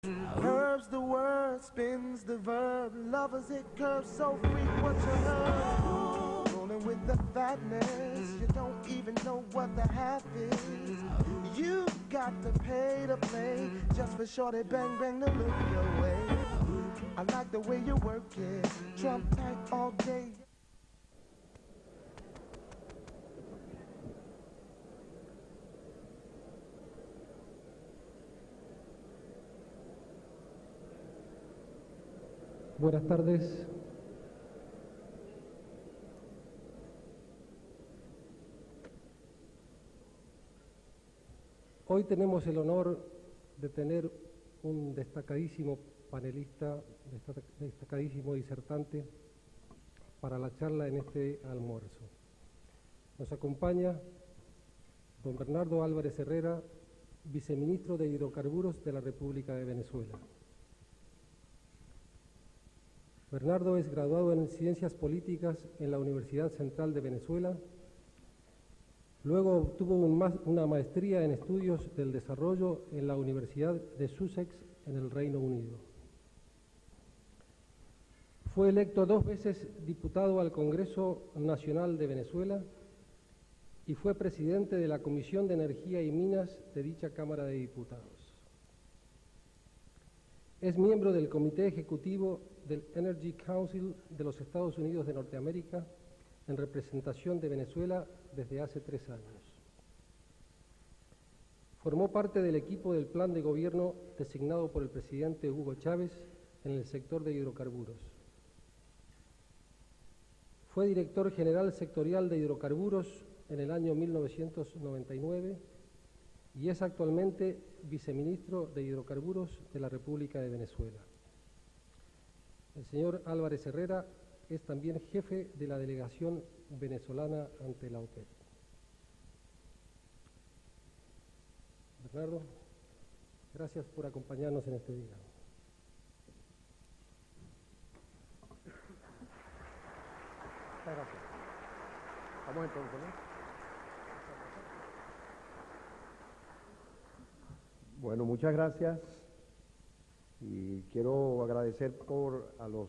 Curves the word, spins the verb, lovers it curves so free what you heard. Rolling with the fatness, you don't even know what the half is. You got to pay to play, just for shorty bang bang to look your way. I like the way you work it, Trump tight all day. Buenas tardes. Hoy tenemos el honor de tener un destacadísimo panelista, destacadísimo disertante para la charla en este almuerzo. Nos acompaña don Bernardo Álvarez Herrera, viceministro de Hidrocarburos de la República de Venezuela. Bernardo es graduado en Ciencias Políticas en la Universidad Central de Venezuela. Luego obtuvo una maestría en Estudios del Desarrollo en la Universidad de Sussex en el Reino Unido. Fue electo 2 veces diputado al Congreso Nacional de Venezuela y fue presidente de la Comisión de Energía y Minas de dicha Cámara de Diputados. Es miembro del Comité Ejecutivo del Energy Council de los Estados Unidos de Norteamérica en representación de Venezuela desde hace 3 años. Formó parte del equipo del plan de gobierno designado por el presidente Hugo Chávez en el sector de hidrocarburos. Fue director general sectorial de hidrocarburos en el año 1999 y es actualmente viceministro de Hidrocarburos de la República de Venezuela. El señor Álvarez Herrera es también jefe de la delegación venezolana ante la OPEP. Bernardo, gracias por acompañarnos en este día. Muchas gracias. Vamos entonces, ¿no? Bueno, muchas gracias y quiero agradecer a los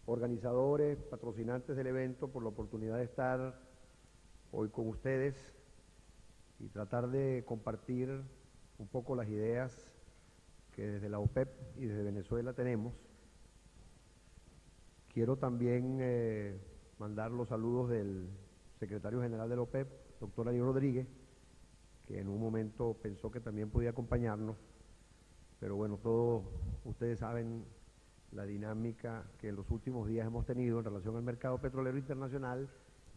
organizadores, patrocinantes del evento por la oportunidad de estar hoy con ustedes y tratar de compartir un poco las ideas que desde la OPEP y desde Venezuela tenemos. Quiero también mandar los saludos del secretario general de la OPEP, doctor Ariel Rodríguez, que en un momento pensó que también podía acompañarnos, pero bueno, todos ustedes saben la dinámica que en los últimos días hemos tenido en relación al mercado petrolero internacional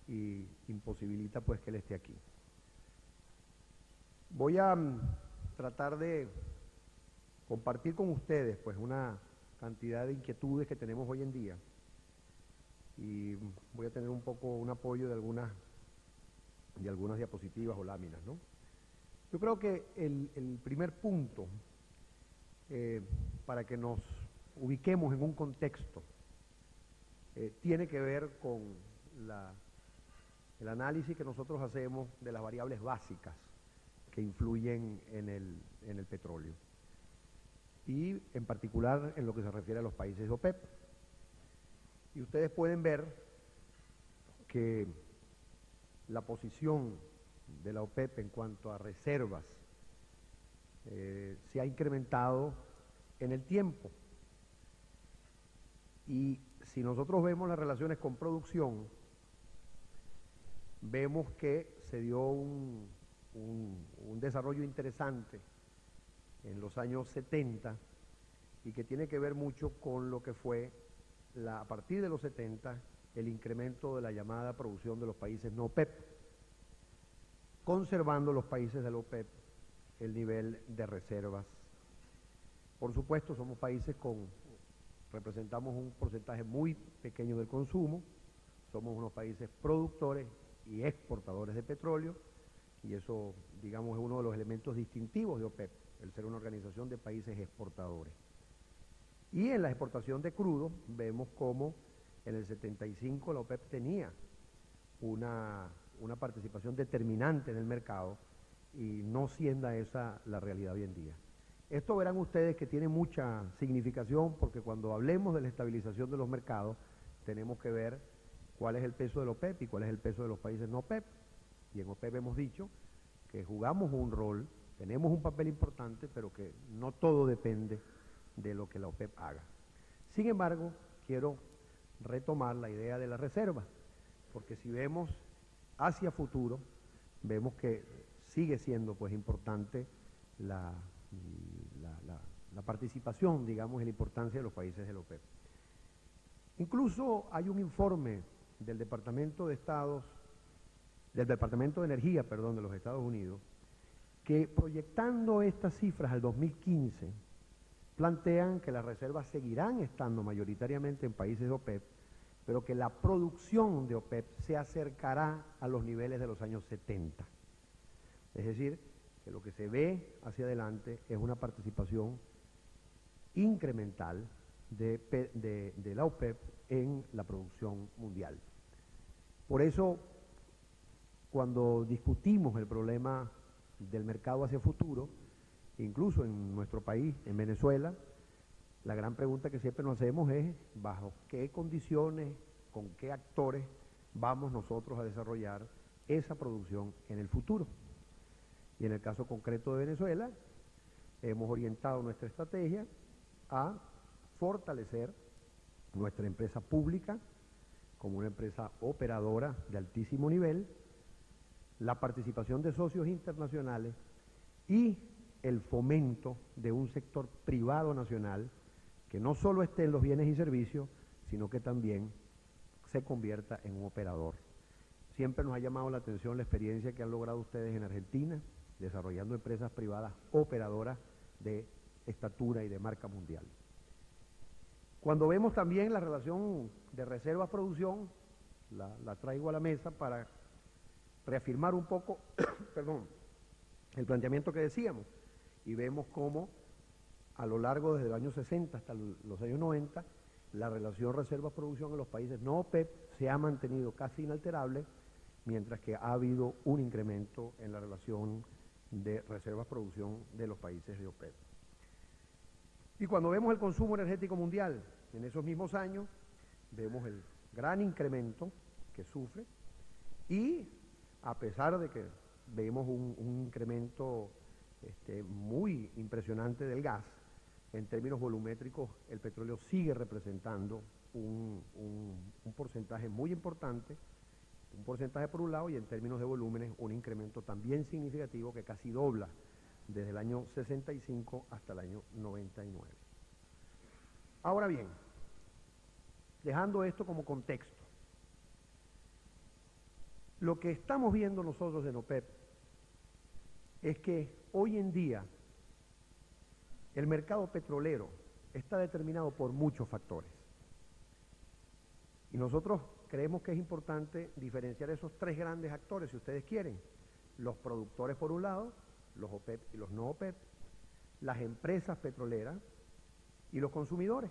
y imposibilita pues que él esté aquí. Voy a tratar de compartir con ustedes pues una cantidad de inquietudes que tenemos hoy en día y voy a tener un poco un apoyo de algunas diapositivas o láminas, ¿no? Yo creo que el primer punto, para que nos ubiquemos en un contexto, tiene que ver con el análisis que nosotros hacemos de las variables básicas que influyen en el petróleo y en particular en lo que se refiere a los países de OPEP. Y ustedes pueden ver que la posición de la OPEP en cuanto a reservas se ha incrementado en el tiempo. Y si nosotros vemos las relaciones con producción, vemos que se dio un desarrollo interesante en los años 70 y que tiene que ver mucho con lo que fue a partir de los 70 el incremento de la llamada producción de los países no OPEP, conservando los países de la OPEP el nivel de reservas. Por supuesto, somos países representamos un porcentaje muy pequeño del consumo, somos unos países productores y exportadores de petróleo, y eso, digamos, es uno de los elementos distintivos de OPEP, el ser una organización de países exportadores. Y en la exportación de crudo vemos cómo en el 75 la OPEP tenía una participación determinante en el mercado y no siendo esa la realidad hoy en día. Esto verán ustedes que tiene mucha significación porque cuando hablemos de la estabilización de los mercados tenemos que ver cuál es el peso de la OPEP y cuál es el peso de los países no OPEP. Y en OPEP hemos dicho que jugamos un rol, tenemos un papel importante, pero que no todo depende de lo que la OPEP haga. Sin embargo, quiero retomar la idea de la reserva, porque si vemos hacia futuro, vemos que sigue siendo pues importante la participación, digamos, y la importancia de los países de la OPEP. Incluso hay un informe del Departamento de Energía, perdón, de los Estados Unidos, que proyectando estas cifras al 2015, plantean que las reservas seguirán estando mayoritariamente en países de OPEP, pero que la producción de OPEP se acercará a los niveles de los años 70. Es decir, que lo que se ve hacia adelante es una participación incremental de la OPEP en la producción mundial. Por eso, cuando discutimos el problema del mercado hacia futuro, incluso en nuestro país, en Venezuela, la gran pregunta que siempre nos hacemos es bajo qué condiciones, con qué actores vamos nosotros a desarrollar esa producción en el futuro. Y en el caso concreto de Venezuela, hemos orientado nuestra estrategia a fortalecer nuestra empresa pública como una empresa operadora de altísimo nivel, la participación de socios internacionales y el fomento de un sector privado nacional que no solo esté en los bienes y servicios, sino que también se convierta en un operador. Siempre nos ha llamado la atención la experiencia que han logrado ustedes en Argentina, desarrollando empresas privadas operadoras de estatura y de marca mundial. Cuando vemos también la relación de reservas-producción, la traigo a la mesa para reafirmar un poco perdón, el planteamiento que decíamos, y vemos cómo a lo largo desde los años 60 hasta los años 90, la relación reservas-producción en los países no OPEP se ha mantenido casi inalterable, mientras que ha habido un incremento en la relación de reservas-producción de los países de OPEP. Y cuando vemos el consumo energético mundial, en esos mismos años, vemos el gran incremento que sufre y a pesar de que vemos un incremento muy impresionante del gas, en términos volumétricos el petróleo sigue representando un porcentaje muy importante, un porcentaje por un lado y en términos de volúmenes un incremento también significativo que casi dobla desde el año 65 hasta el año 99. Ahora bien, dejando esto como contexto, lo que estamos viendo nosotros en OPEP es que hoy en día el mercado petrolero está determinado por muchos factores. Y nosotros creemos que es importante diferenciar esos tres grandes actores, si ustedes quieren. Los productores por un lado, los OPEP y los no OPEP, las empresas petroleras y los consumidores.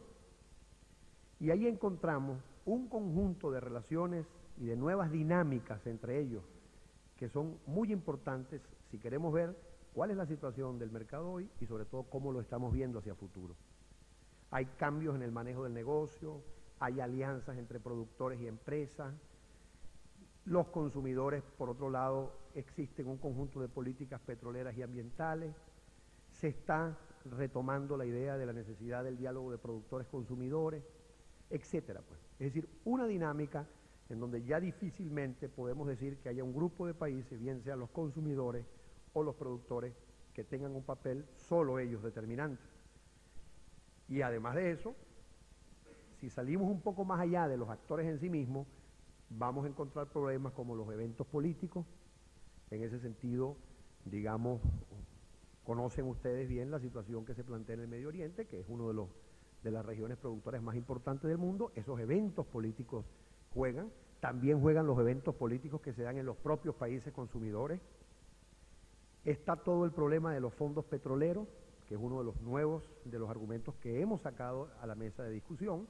Y ahí encontramos un conjunto de relaciones y de nuevas dinámicas entre ellos que son muy importantes si queremos ver cuál es la situación del mercado hoy y sobre todo cómo lo estamos viendo hacia futuro. Hay cambios en el manejo del negocio, hay alianzas entre productores y empresas, los consumidores, por otro lado, existen un conjunto de políticas petroleras y ambientales, se está retomando la idea de la necesidad del diálogo de productores-consumidores, etcétera, pues. Es decir, una dinámica en donde ya difícilmente podemos decir que haya un grupo de países, bien sean los consumidores o los productores, que tengan un papel solo ellos determinante. Y además de eso, si salimos un poco más allá de los actores en sí mismos, vamos a encontrar problemas como los eventos políticos. En ese sentido, digamos, conocen ustedes bien la situación que se plantea en el Medio Oriente, que es uno de las regiones productoras más importantes del mundo. Esos eventos políticos juegan, también juegan los eventos políticos que se dan en los propios países consumidores. Está todo el problema de los fondos petroleros, que es uno de los nuevos, de los argumentos que hemos sacado a la mesa de discusión,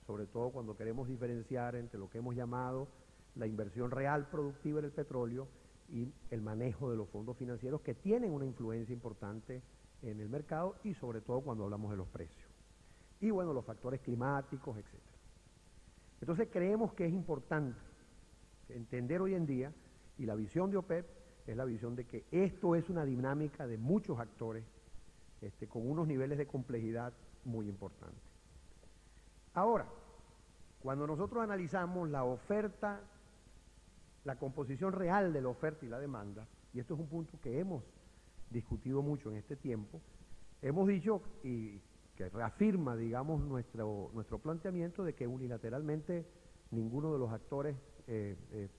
sobre todo cuando queremos diferenciar entre lo que hemos llamado la inversión real productiva en el petróleo y el manejo de los fondos financieros que tienen una influencia importante en el mercado y sobre todo cuando hablamos de los precios. Y bueno, los factores climáticos, etc. Entonces creemos que es importante entender hoy en día, y la visión de OPEP es la visión de que esto es una dinámica de muchos actores con unos niveles de complejidad muy importantes. Ahora, cuando nosotros analizamos la oferta, la composición real de la oferta y la demanda, y esto es un punto que hemos discutido mucho en este tiempo, hemos dicho, y que reafirma, digamos, nuestro planteamiento de que unilateralmente ninguno de los actores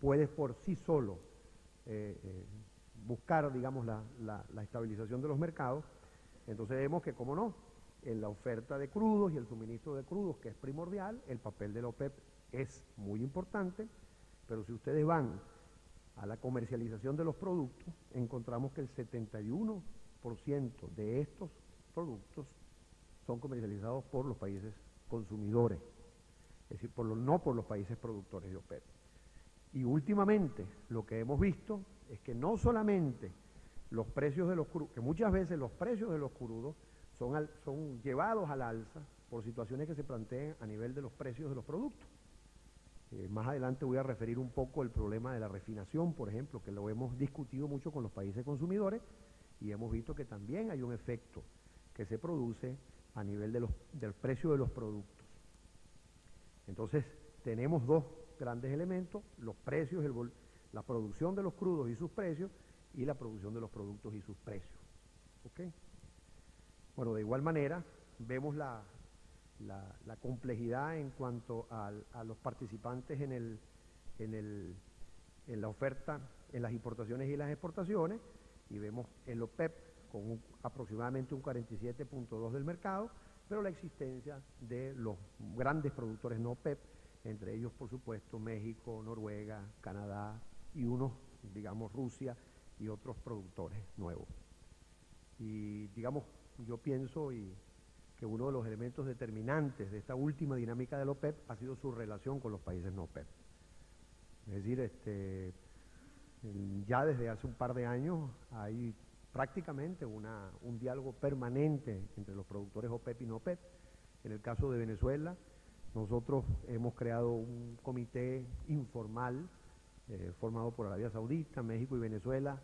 puede por sí solo buscar, digamos, la estabilización de los mercados. Entonces vemos que, como no, en la oferta de crudos y el suministro de crudos, que es primordial, el papel de la OPEP es muy importante, pero si ustedes van a la comercialización de los productos, encontramos que el 71% de estos productos son comercializados por los países consumidores, es decir, no por los países productores de OPEP. Y últimamente lo que hemos visto es que no solamente los precios de los crudos, que muchas veces los precios de los crudos son llevados al alza por situaciones que se plantean a nivel de los precios de los productos. Más adelante voy a referir un poco el problema de la refinación, por ejemplo, que lo hemos discutido mucho con los países consumidores y hemos visto que también hay un efecto que se produce a nivel del precio de los productos. Entonces, tenemos dos grandes elementos: los precios, la producción de los crudos y sus precios, y la producción de los productos y sus precios. ¿Ok? Bueno, de igual manera, vemos la complejidad en cuanto a los participantes en la oferta, en las importaciones y las exportaciones, y vemos el OPEP con aproximadamente un 47.2% del mercado, pero la existencia de los grandes productores no OPEP, entre ellos, por supuesto, México, Noruega, Canadá y unos, digamos, Rusia y otros productores nuevos. Y, digamos, yo pienso que uno de los elementos determinantes de esta última dinámica del OPEP ha sido su relación con los países no OPEP. Es decir, ya desde hace un par de años hay prácticamente un diálogo permanente entre los productores OPEP y no OPEP. En el caso de Venezuela, nosotros hemos creado un comité informal formado por Arabia Saudita, México y Venezuela,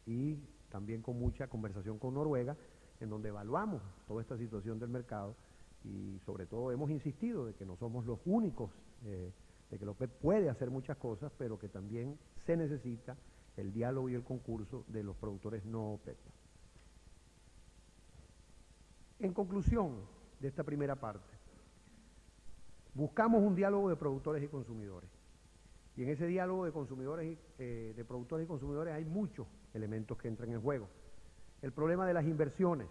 y también con mucha conversación con Noruega, en donde evaluamos toda esta situación del mercado y sobre todo hemos insistido de que no somos los únicos, de que la OPEP puede hacer muchas cosas, pero que también se necesita el diálogo y el concurso de los productores no OPEP. En conclusión de esta primera parte, buscamos un diálogo de productores y consumidores. Y en ese diálogo de productores y consumidores hay muchos elementos que entran en juego. El problema de las inversiones.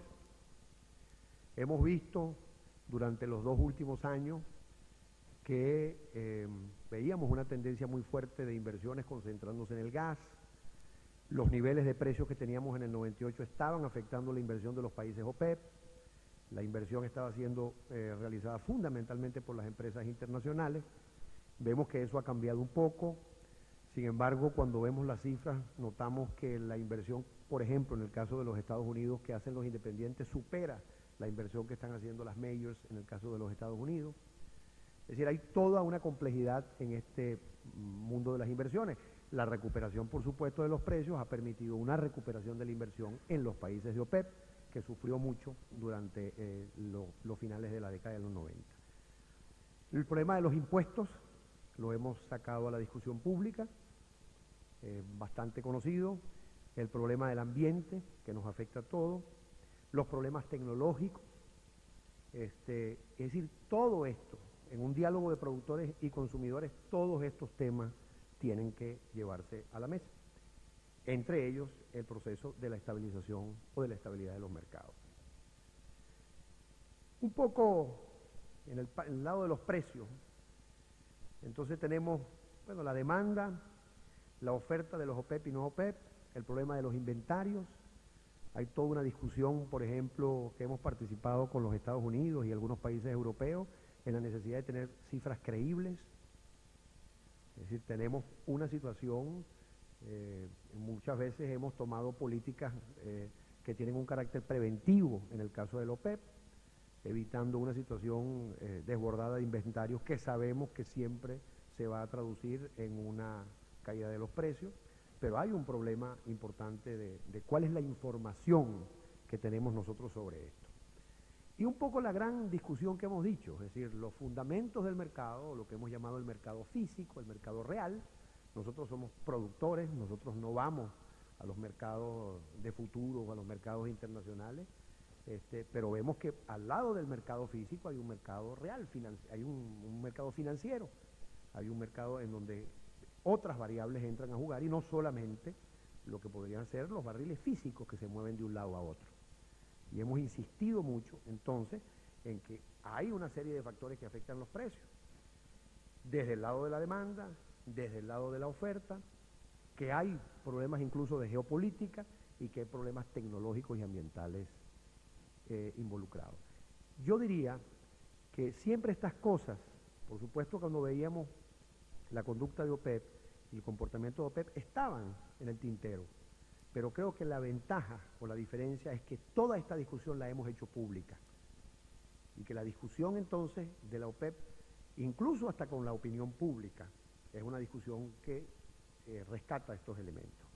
Hemos visto durante los 2 últimos años que veíamos una tendencia muy fuerte de inversiones concentrándose en el gas. Los niveles de precios que teníamos en el 98 estaban afectando la inversión de los países OPEP. La inversión estaba siendo realizada fundamentalmente por las empresas internacionales. Vemos que eso ha cambiado un poco. Sin embargo, cuando vemos las cifras, notamos que la inversión, por ejemplo, en el caso de los Estados Unidos, que hacen los independientes, supera la inversión que están haciendo las majors en el caso de los Estados Unidos. Es decir, hay toda una complejidad en este mundo de las inversiones. La recuperación, por supuesto, de los precios ha permitido una recuperación de la inversión en los países de OPEP, que sufrió mucho durante los finales de la década de los 90. El problema de los impuestos lo hemos sacado a la discusión pública, bastante conocido. El problema del ambiente, que nos afecta a todos. Los problemas tecnológicos. Es decir, todo esto, en un diálogo de productores y consumidores, todos estos temas tienen que llevarse a la mesa. Entre ellos, el proceso de la estabilización o de la estabilidad de los mercados. Un poco en el lado de los precios. Entonces tenemos, bueno, la demanda, la oferta de los OPEP y no OPEP, el problema de los inventarios. Hay toda una discusión, por ejemplo, que hemos participado con los Estados Unidos y algunos países europeos en la necesidad de tener cifras creíbles. Es decir, tenemos una situación, muchas veces hemos tomado políticas que tienen un carácter preventivo en el caso del OPEP, evitando una situación desbordada de inventarios que sabemos que siempre se va a traducir en una caída de los precios, pero hay un problema importante de cuál es la información que tenemos nosotros sobre esto. Y un poco la gran discusión que hemos dicho, es decir, los fundamentos del mercado, lo que hemos llamado el mercado físico, el mercado real. Nosotros somos productores, nosotros no vamos a los mercados de futuro o a los mercados internacionales, pero vemos que al lado del mercado físico hay un mercado real, hay un mercado financiero, hay un mercado en donde otras variables entran a jugar y no solamente lo que podrían ser los barriles físicos que se mueven de un lado a otro. Y hemos insistido mucho, entonces, en que hay una serie de factores que afectan los precios, desde el lado de la demanda, desde el lado de la oferta, que hay problemas incluso de geopolítica y que hay problemas tecnológicos y ambientales involucrados. Yo diría que siempre estas cosas, por supuesto cuando veíamos la conducta de OPEP y el comportamiento de OPEP estaban en el tintero, pero creo que la ventaja o la diferencia es que toda esta discusión la hemos hecho pública y que la discusión entonces de la OPEP, incluso hasta con la opinión pública, es una discusión que rescata estos elementos.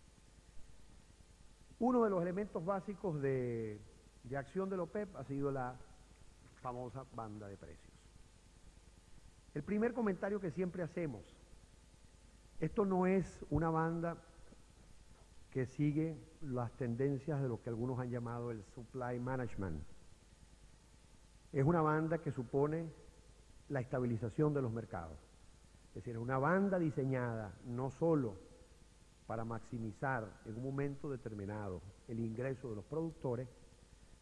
Uno de los elementos básicos de acción de la OPEP ha sido la famosa banda de precios. El primer comentario que siempre hacemos, esto no es una banda que sigue las tendencias de lo que algunos han llamado el supply management. Es una banda que supone la estabilización de los mercados. Es decir, una banda diseñada no solo para maximizar en un momento determinado el ingreso de los productores,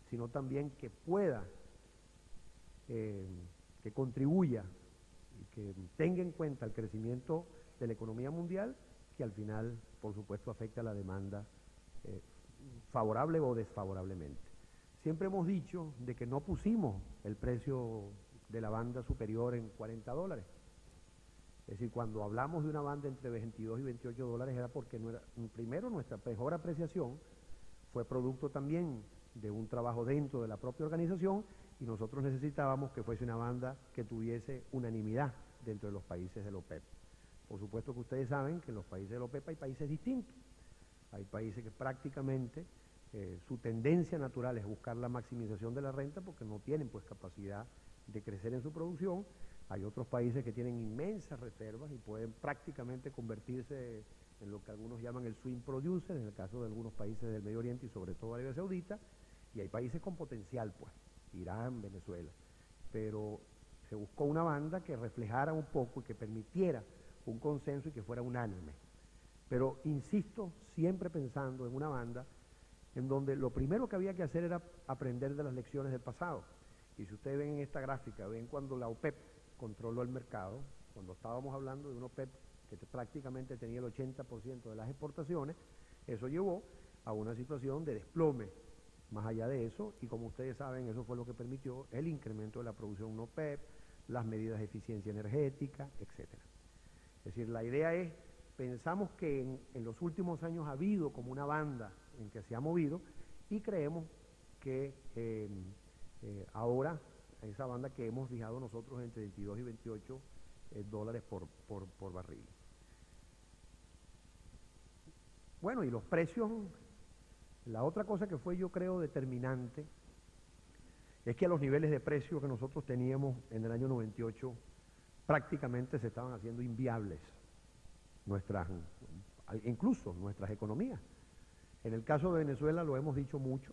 sino también que pueda, que contribuya y que tenga en cuenta el crecimiento de la economía mundial, que al final, por supuesto, afecta a la demanda favorable o desfavorablemente. Siempre hemos dicho de que no pusimos el precio de la banda superior en $40. Es decir, cuando hablamos de una banda entre 22 y 28 dólares era porque no era, primero nuestra mejor apreciación fue producto también de un trabajo dentro de la propia organización y nosotros necesitábamos que fuese una banda que tuviese unanimidad dentro de los países del OPEP. Por supuesto que ustedes saben que en los países del OPEP hay países distintos. Hay países que prácticamente su tendencia natural es buscar la maximización de la renta porque no tienen pues capacidad de crecer en su producción. Hay otros países que tienen inmensas reservas y pueden prácticamente convertirse en lo que algunos llaman el swing producer, en el caso de algunos países del Medio Oriente y sobre todo Arabia Saudita, y hay países con potencial, pues, Irán, Venezuela. Pero se buscó una banda que reflejara un poco y que permitiera un consenso y que fuera unánime. Pero, insisto, siempre pensando en una banda en donde lo primero que había que hacer era aprender de las lecciones del pasado. Y si ustedes ven en esta gráfica, ven cuando la OPEP controló el mercado, cuando estábamos hablando de una OPEP que prácticamente tenía el 80% de las exportaciones, eso llevó a una situación de desplome. Más allá de eso, y como ustedes saben, eso fue lo que permitió el incremento de la producción OPEP, las medidas de eficiencia energética, etc. Es decir, la idea es, pensamos que en los últimos años ha habido como una banda en que se ha movido y creemos que ahora esa banda que hemos fijado nosotros entre 22 y 28 dólares por barril. Bueno, y los precios, la otra cosa que fue yo creo determinante es que a los niveles de precios que nosotros teníamos en el año 98 prácticamente se estaban haciendo inviables incluso nuestras economías. En el caso de Venezuela lo hemos dicho mucho.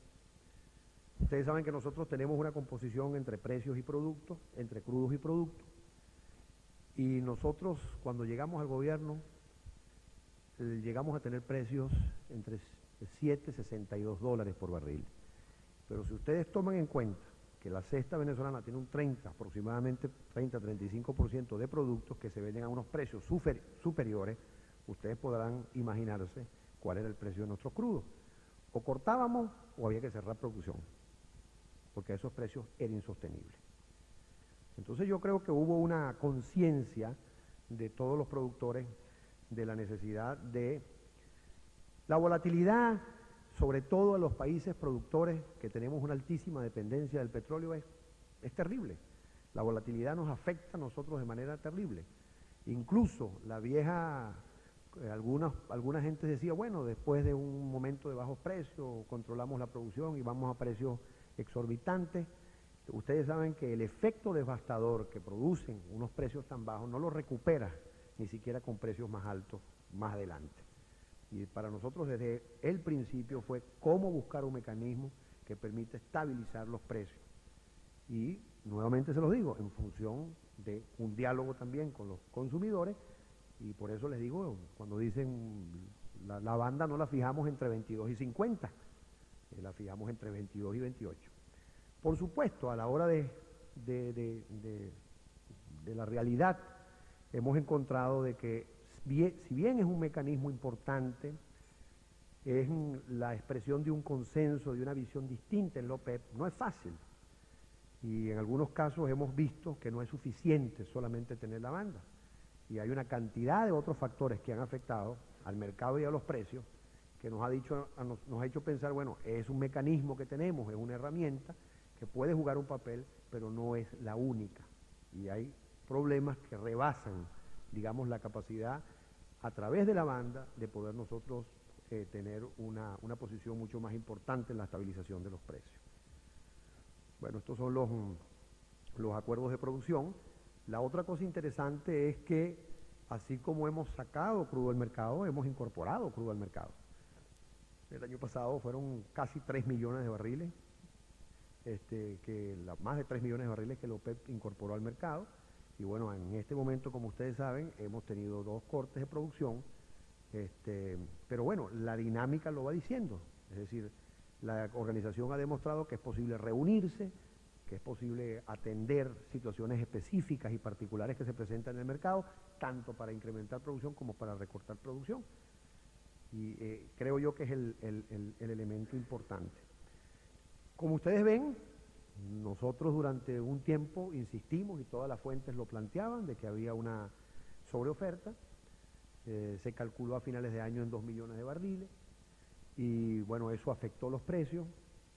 Ustedes saben que nosotros tenemos una composición entre precios y productos, entre crudos y productos, y nosotros cuando llegamos al gobierno llegamos a tener precios entre 7 y 62 dólares por barril. Pero si ustedes toman en cuenta que la cesta venezolana tiene un 30, aproximadamente 30-35% de productos que se venden a unos precios superiores, ustedes podrán imaginarse cuál era el precio de nuestros crudos. O cortábamos o había que cerrar producción, porque esos precios eran insostenibles. Entonces yo creo que hubo una conciencia de todos los productores de la necesidad de la volatilidad sobre todo a los países productores que tenemos una altísima dependencia del petróleo, es terrible. La volatilidad nos afecta a nosotros de manera terrible. Incluso la vieja, alguna gente decía, bueno, después de un momento de bajos precios, controlamos la producción y vamos a precios exorbitantes. Ustedes saben que el efecto devastador que producen unos precios tan bajos no lo recupera ni siquiera con precios más altos más adelante. Y para nosotros desde el principio fue cómo buscar un mecanismo que permita estabilizar los precios. Y nuevamente se los digo, en función de un diálogo también con los consumidores, y por eso les digo, cuando dicen la banda no la fijamos entre 22 y 50, la fijamos entre 22 y 28. Por supuesto, a la hora de la realidad, hemos encontrado de que si bien es un mecanismo importante, es la expresión de un consenso, de una visión distinta en la OPEP, no es fácil. Y en algunos casos hemos visto que no es suficiente solamente tener la banda. Y hay una cantidad de otros factores que han afectado al mercado y a los precios que nos ha hecho pensar, bueno, es un mecanismo que tenemos, es una herramienta que puede jugar un papel, pero no es la única. Y hay problemas que rebasan, digamos, la capacidad a través de la banda de poder nosotros tener una posición mucho más importante en la estabilización de los precios. Bueno, estos son los acuerdos de producción. La otra cosa interesante es que, así como hemos sacado crudo al mercado, hemos incorporado crudo al mercado. El año pasado fueron casi 3 millones de barriles, más de 3 millones de barriles que la OPEP incorporó al mercado. Y bueno, en este momento, como ustedes saben, hemos tenido 2 cortes de producción, pero bueno, la dinámica lo va diciendo. Es decir, la organización ha demostrado que es posible reunirse, que es posible atender situaciones específicas y particulares que se presentan en el mercado, tanto para incrementar producción como para recortar producción. Y creo yo que es el elemento importante. Como ustedes ven, nosotros durante un tiempo insistimos, y todas las fuentes lo planteaban, de que había una sobreoferta. Se calculó a finales de año en 2 millones de barriles, y bueno, eso afectó los precios,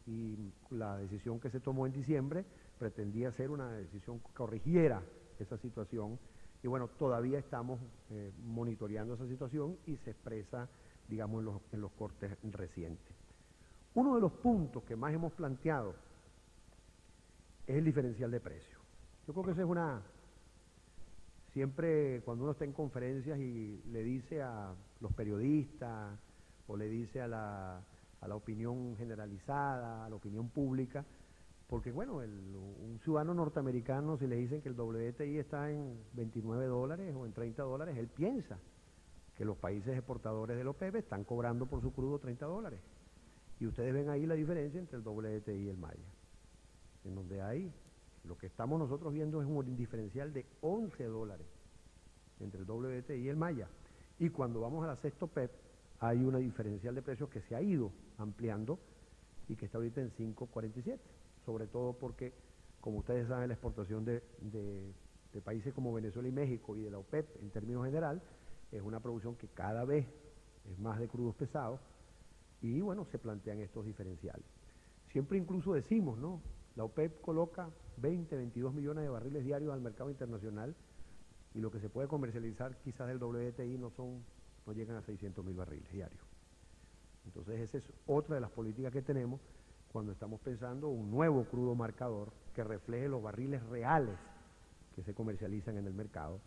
y la decisión que se tomó en diciembre pretendía ser una decisión que corrigiera esa situación, y bueno, todavía estamos monitoreando esa situación y se expresa, digamos, en los cortes recientes. Uno de los puntos que más hemos planteado es el diferencial de precios. Yo creo que eso es siempre cuando uno está en conferencias y le dice a los periodistas o le dice a la opinión generalizada, a la opinión pública, porque bueno, un ciudadano norteamericano, si le dicen que el WTI está en 29 dólares o en 30 dólares, él piensa que los países exportadores de la OPEP están cobrando por su crudo 30 dólares. Y ustedes ven ahí la diferencia entre el WTI y el Maya, en donde hay, lo que estamos nosotros viendo es un diferencial de 11 dólares entre el WTI y el Maya. Y cuando vamos a la sexta OPEP, hay una diferencial de precios que se ha ido ampliando y que está ahorita en 5.47, sobre todo porque, como ustedes saben, la exportación de países como Venezuela y México y de la OPEP en términos general es una producción que cada vez es más de crudos pesados, y bueno, se plantean estos diferenciales. Siempre incluso decimos, ¿no? La OPEP coloca 20, 22 millones de barriles diarios al mercado internacional, y lo que se puede comercializar quizás del WTI no llegan a 600.000 barriles diarios. Entonces esa es otra de las políticas que tenemos cuando estamos pensando un nuevo crudo marcador que refleje los barriles reales que se comercializan en el mercado,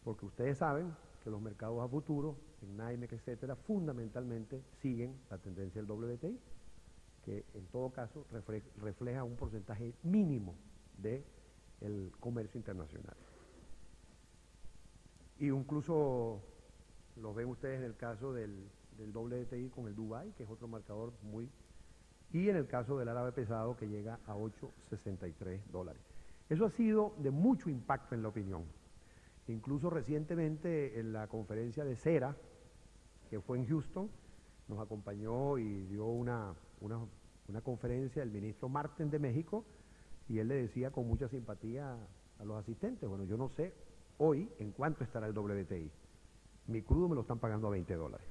porque ustedes saben que los mercados a futuro, en NYMEX, etcétera, fundamentalmente siguen la tendencia del WTI, que en todo caso refleja un porcentaje mínimo del comercio internacional. Y incluso lo ven ustedes en el caso del WTI con el Dubai, que es otro marcador y en el caso del árabe pesado, que llega a 8.63 dólares. Eso ha sido de mucho impacto en la opinión. Incluso recientemente en la conferencia de CERA, que fue en Houston, nos acompañó y dio una conferencia el ministro Marten de México, y él le decía con mucha simpatía a los asistentes, bueno, yo no sé hoy en cuánto estará el WTI. Mi crudo me lo están pagando a 20 dólares.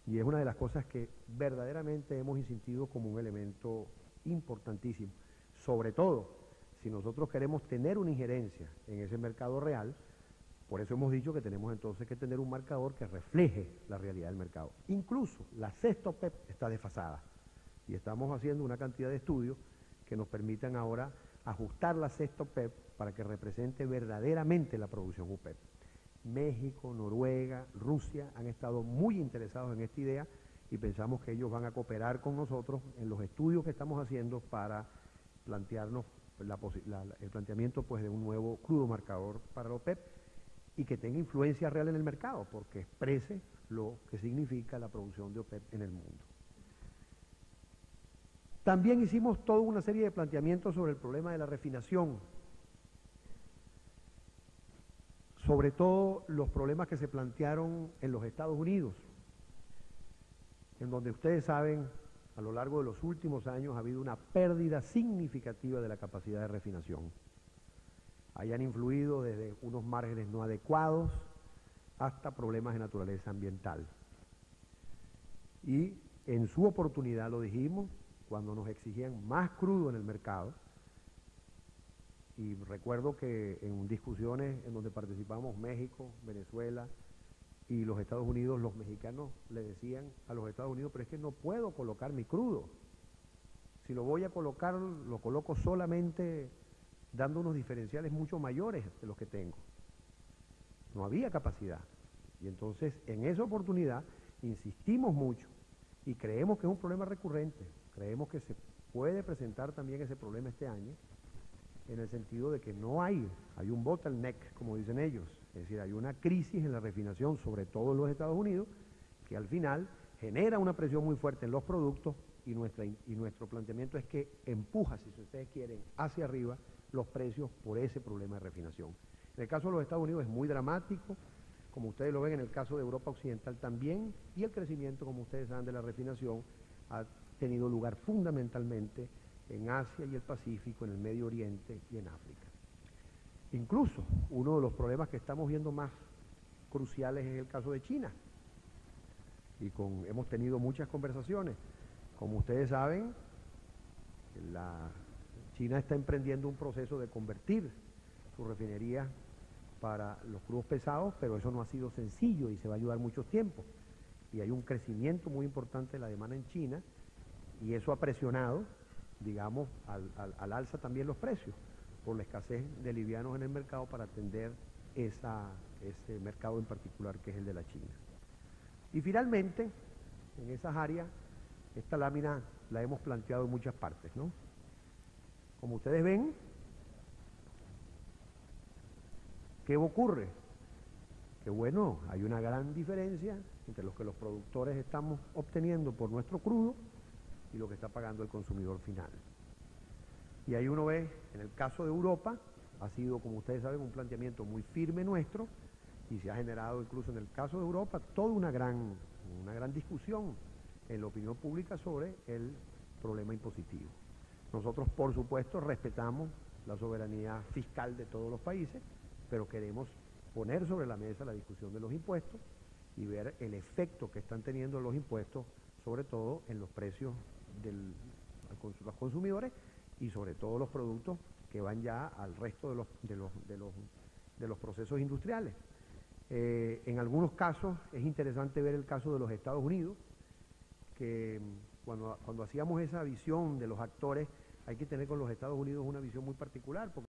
Y es una de las cosas que verdaderamente hemos insistido como un elemento importantísimo. Sobre todo, si nosotros queremos tener una injerencia en ese mercado real, por eso hemos dicho que tenemos entonces que tener un marcador que refleje la realidad del mercado. Incluso la cesta OPEP está desfasada y estamos haciendo una cantidad de estudios que nos permitan ahora ajustar la cesta OPEP para que represente verdaderamente la producción OPEP. México, Noruega, Rusia han estado muy interesados en esta idea y pensamos que ellos van a cooperar con nosotros en los estudios que estamos haciendo para plantearnos el planteamiento pues, de un nuevo crudo marcador para la OPEP y que tenga influencia real en el mercado, porque exprese lo que significa la producción de OPEP en el mundo. También hicimos toda una serie de planteamientos sobre el problema de la refinación, sobre todo los problemas que se plantearon en los Estados Unidos, en donde ustedes saben, a lo largo de los últimos años ha habido una pérdida significativa de la capacidad de refinación. Hayan influido desde unos márgenes no adecuados hasta problemas de naturaleza ambiental. Y en su oportunidad lo dijimos, cuando nos exigían más crudo en el mercado, y recuerdo que en discusiones en donde participamos México, Venezuela y los Estados Unidos, los mexicanos le decían a los Estados Unidos, pero es que no puedo colocar mi crudo. Si lo voy a colocar, lo coloco solamente dando unos diferenciales mucho mayores de los que tengo. No había capacidad. Y entonces, en esa oportunidad, insistimos mucho y creemos que es un problema recurrente. Creemos que se puede presentar también ese problema este año, en el sentido de que no hay un bottleneck, como dicen ellos, es decir, hay una crisis en la refinación, sobre todo en los Estados Unidos, que al final genera una presión muy fuerte en los productos y nuestro planteamiento es que empuja, si ustedes quieren, hacia arriba los precios por ese problema de refinación. En el caso de los Estados Unidos es muy dramático, como ustedes lo ven en el caso de Europa Occidental también, y el crecimiento, como ustedes saben, de la refinación ha tenido lugar fundamentalmente en Asia y el Pacífico, en el Medio Oriente y en África. Incluso uno de los problemas que estamos viendo más cruciales es el caso de China. Y hemos tenido muchas conversaciones. Como ustedes saben, China está emprendiendo un proceso de convertir su refinería para los crudos pesados, pero eso no ha sido sencillo y se va a llevar mucho tiempo. Y hay un crecimiento muy importante de la demanda en China y eso ha presionado, digamos, al alza también los precios por la escasez de livianos en el mercado para atender ese mercado en particular que es el de la China. Y finalmente, en esas áreas, esta lámina la hemos planteado en muchas partes, ¿no? Como ustedes ven, ¿qué ocurre? Que bueno, hay una gran diferencia entre lo que los productores estamos obteniendo por nuestro crudo y lo que está pagando el consumidor final. Y ahí uno ve, en el caso de Europa, ha sido, como ustedes saben, un planteamiento muy firme nuestro y se ha generado incluso en el caso de Europa toda una gran discusión en la opinión pública sobre el problema impositivo. Nosotros, por supuesto, respetamos la soberanía fiscal de todos los países, pero queremos poner sobre la mesa la discusión de los impuestos y ver el efecto que están teniendo los impuestos, sobre todo en los precios de los consumidores y sobre todo los productos que van ya al resto de los procesos industriales. En algunos casos es interesante ver el caso de los Estados Unidos, que cuando hacíamos esa visión de los actores, hay que tener con los Estados Unidos una visión muy particular, porque